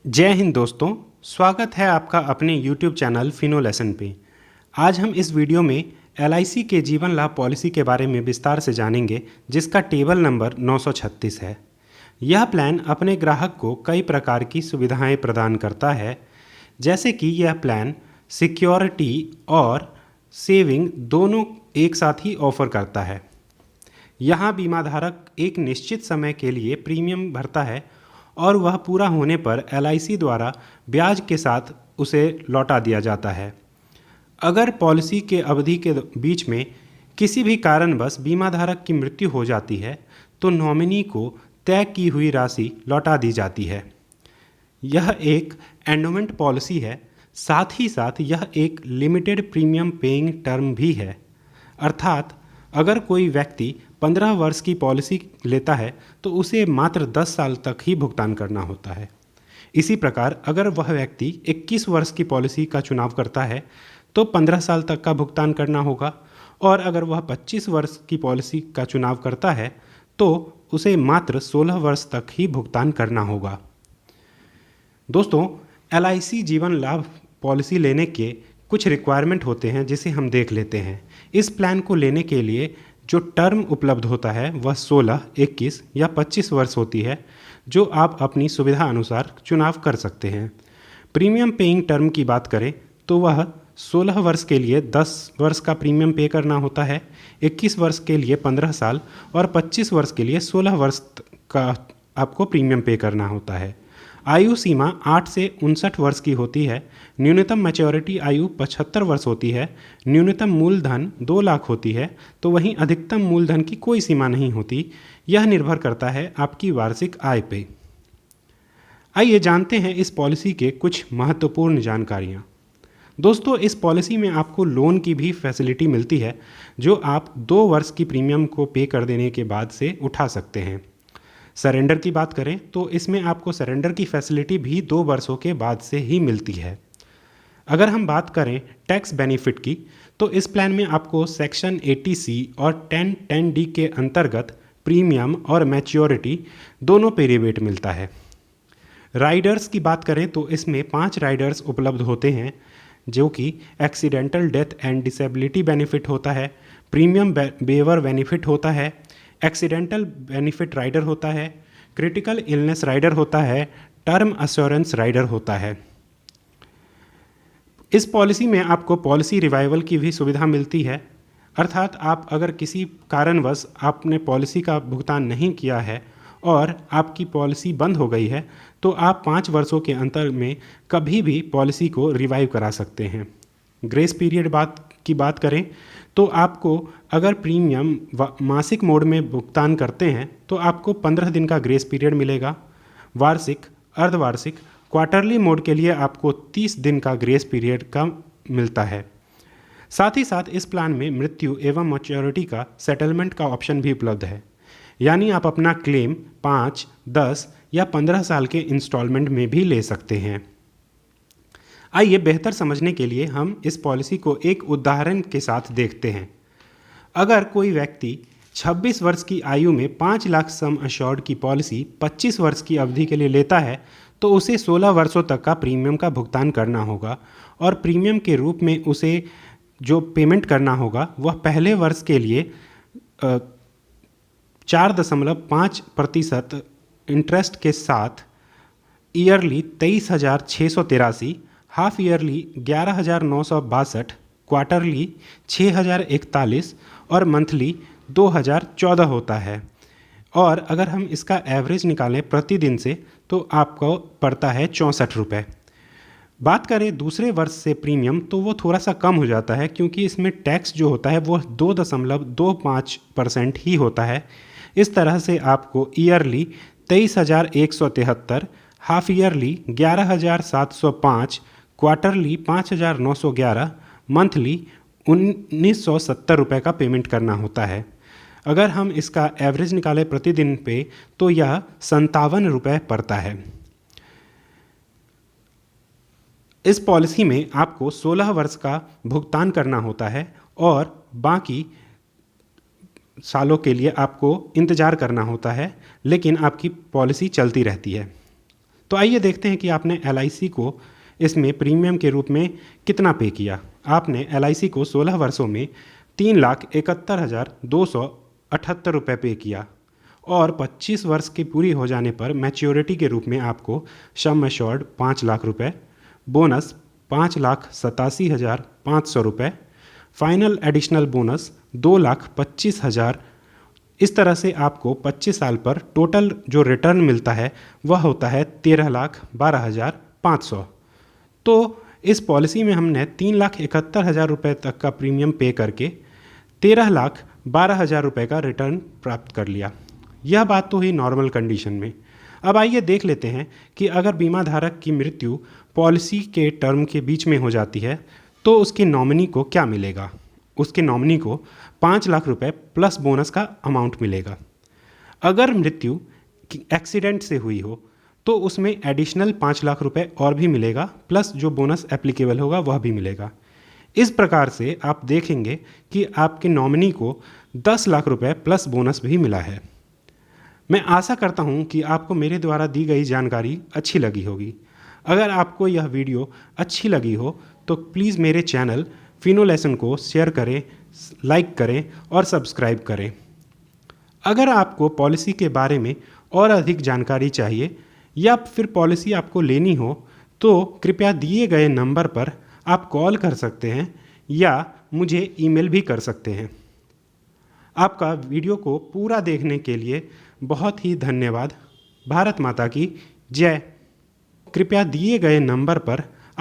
जय हिंद दोस्तों। स्वागत है आपका अपने YouTube चैनल फिनो लेसन पे। आज हम इस वीडियो में LIC के जीवन लाभ पॉलिसी के बारे में विस्तार से जानेंगे, जिसका टेबल नंबर 936 है। यह प्लान अपने ग्राहक को कई प्रकार की सुविधाएं प्रदान करता है, जैसे कि यह प्लान सिक्योरिटी और सेविंग दोनों एक साथ ही ऑफर करता है। यहाँ बीमाधारक एक निश्चित समय के लिए प्रीमियम भरता है और वह पूरा होने पर LIC द्वारा ब्याज के साथ उसे लौटा दिया जाता है। अगर पॉलिसी के अवधि के बीच में किसी भी कारणवश बीमाधारक की मृत्यु हो जाती है तो नॉमिनी को तय की हुई राशि लौटा दी जाती है। यह एक एंडोमेंट पॉलिसी है, साथ ही साथ यह एक लिमिटेड प्रीमियम पेइंग टर्म भी है। अर्थात अगर कोई व्यक्ति 15 वर्ष की पॉलिसी लेता है तो उसे मात्र 10 साल तक ही भुगतान करना होता है। इसी प्रकार अगर वह व्यक्ति 21 वर्ष की पॉलिसी का चुनाव करता है तो 15 साल तक का भुगतान करना होगा, और अगर वह 25 वर्ष की पॉलिसी का चुनाव करता है तो उसे मात्र 16 वर्ष तक ही भुगतान करना होगा। दोस्तों, LIC जीवन लाभ पॉलिसी लेने के कुछ रिक्वायरमेंट होते हैं, जिसे हम देख लेते हैं। इस प्लान को लेने के लिए जो टर्म उपलब्ध होता है वह 16, 21 या 25 वर्ष होती है, जो आप अपनी सुविधा अनुसार चुनाव कर सकते हैं। प्रीमियम पेइंग टर्म की बात करें तो वह 16 वर्ष के लिए 10 वर्ष का प्रीमियम पे करना होता है, 21 वर्ष के लिए 15 साल और 25 वर्ष के लिए 16 वर्ष का आपको प्रीमियम पे करना होता है। आयु सीमा 8 से 59 वर्ष की होती है। न्यूनतम मैच्योरिटी आयु 75 वर्ष होती है। न्यूनतम मूलधन 2 लाख होती है, तो वहीं अधिकतम मूलधन की कोई सीमा नहीं होती। यह निर्भर करता है आपकी वार्षिक आय पे। आइए जानते हैं इस पॉलिसी के कुछ महत्वपूर्ण जानकारियाँ। दोस्तों, इस पॉलिसी में आपको लोन की भी फैसिलिटी मिलती है, जो आप 2 वर्ष की प्रीमियम को पे कर देने के बाद से उठा सकते हैं। सरेंडर की बात करें तो इसमें आपको सरेंडर की फैसिलिटी भी 2 वर्षों के बाद से ही मिलती है। अगर हम बात करें टैक्स बेनिफिट की, तो इस प्लान में आपको सेक्शन 80C और 1010D के अंतर्गत प्रीमियम और मैच्योरिटी दोनों पे रिबेट मिलता है। राइडर्स की बात करें तो इसमें 5 राइडर्स उपलब्ध होते हैं, जो कि accidental death and disability benefit होता है, प्रीमियम वेवर बेनिफिट होता है, एक्सीडेंटल बेनिफिट राइडर होता है, क्रिटिकल इलनेस राइडर होता है, टर्म एश्योरेंस राइडर होता है। इस पॉलिसी में आपको पॉलिसी रिवाइवल की भी सुविधा मिलती है, अर्थात आप अगर किसी कारणवश आपने पॉलिसी का भुगतान नहीं किया है और आपकी पॉलिसी बंद हो गई है तो आप 5 वर्षों के अंतर में कभी भी पॉलिसी को रिवाइव करा सकते हैं। ग्रेस पीरियड की बात करें तो आपको अगर प्रीमियम मासिक मोड में भुगतान करते हैं तो आपको 15 दिन का ग्रेस पीरियड मिलेगा। वार्षिक, अर्धवार्षिक, क्वार्टरली मोड के लिए आपको 30 दिन का ग्रेस पीरियड का मिलता है। साथ ही साथ इस प्लान में मृत्यु एवं मैच्योरिटी का सेटलमेंट का ऑप्शन भी उपलब्ध है, यानी आप अपना क्लेम 5, 10 या 15 साल के इंस्टॉलमेंट में भी ले सकते हैं। आइए बेहतर समझने के लिए हम इस पॉलिसी को एक उदाहरण के साथ देखते हैं। अगर कोई व्यक्ति 26 वर्ष की आयु में 5 लाख सम अश्योर्ड की पॉलिसी 25 वर्ष की अवधि के लिए लेता है तो उसे 16 वर्षों तक का प्रीमियम का भुगतान करना होगा, और प्रीमियम के रूप में उसे जो पेमेंट करना होगा वह पहले वर्ष के लिए 4.5% इंटरेस्ट के साथ ईयरली 23,683, हाफ ईयरली 11,962, क्वार्टरली 6,041 और मंथली 2,014 होता है। और अगर हम इसका एवरेज निकालें प्रतिदिन से तो आपको पड़ता है 64 रुपये। बात करें दूसरे वर्ष से प्रीमियम तो वो थोड़ा सा कम हो जाता है, क्योंकि इसमें टैक्स जो होता है वो 2.25% ही होता है। इस तरह से आपको yearly 23,173, half yearly 11,705, quarterly 5,911, monthly 1,970 रुपये का पेमेंट करना होता है। अगर हम इसका एवरेज निकालें प्रतिदिन पे तो यह 57 रुपये पड़ता है। इस पॉलिसी में आपको 16 वर्ष का भुगतान करना होता है और बाकी सालों के लिए आपको इंतज़ार करना होता है, लेकिन आपकी पॉलिसी चलती रहती है। तो आइए देखते हैं कि आपने LIC को इसमें प्रीमियम के रूप में कितना पे किया। आपने LIC को 16 वर्षों में 3,71,278 रुपये पे किया और 25 वर्ष की पूरी हो जाने पर मैच्योरिटी के रूप में आपको सम एश्योर्ड 5 लाख रुपए, बोनस 5,87,500 रुपये, फाइनल एडिशनल बोनस 2,25,000। इस तरह से आपको 25 साल पर टोटल जो रिटर्न मिलता है वह होता है 13,12,500। तो इस पॉलिसी में हमने 3,71,000 रुपये तक का प्रीमियम पे करके 13,12,000 रुपये का रिटर्न प्राप्त कर लिया। यह बात तो हुई नॉर्मल कंडीशन में। अब आइए देख लेते हैं कि अगर बीमा धारक की मृत्यु पॉलिसी के टर्म के बीच में हो जाती है तो उसके नॉमिनी को क्या मिलेगा। उसके नॉमिनी को 5 लाख रुपए प्लस बोनस का अमाउंट मिलेगा। अगर मृत्यु एक्सीडेंट से हुई हो तो उसमें एडिशनल 5 लाख रुपए और भी मिलेगा, प्लस जो बोनस एप्लीकेबल होगा वह भी मिलेगा। इस प्रकार से आप देखेंगे कि आपके नॉमिनी को 10 लाख रुपए प्लस बोनस भी मिला है। मैं आशा करता हूं कि आपको मेरे द्वारा दी गई जानकारी अच्छी लगी होगी। अगर आपको यह वीडियो अच्छी लगी हो तो प्लीज़ मेरे चैनल फिनो लेसन को शेयर करें, लाइक करें और सब्सक्राइब करें। अगर आपको पॉलिसी के बारे में और अधिक जानकारी चाहिए या फिर पॉलिसी आपको लेनी हो तो कृपया दिए गए नंबर पर आप कॉल कर सकते हैं या मुझे ईमेल भी कर सकते हैं। आपका वीडियो को पूरा देखने के लिए बहुत ही धन्यवाद। भारत माता की जय। कृपया दिए गए नंबर पर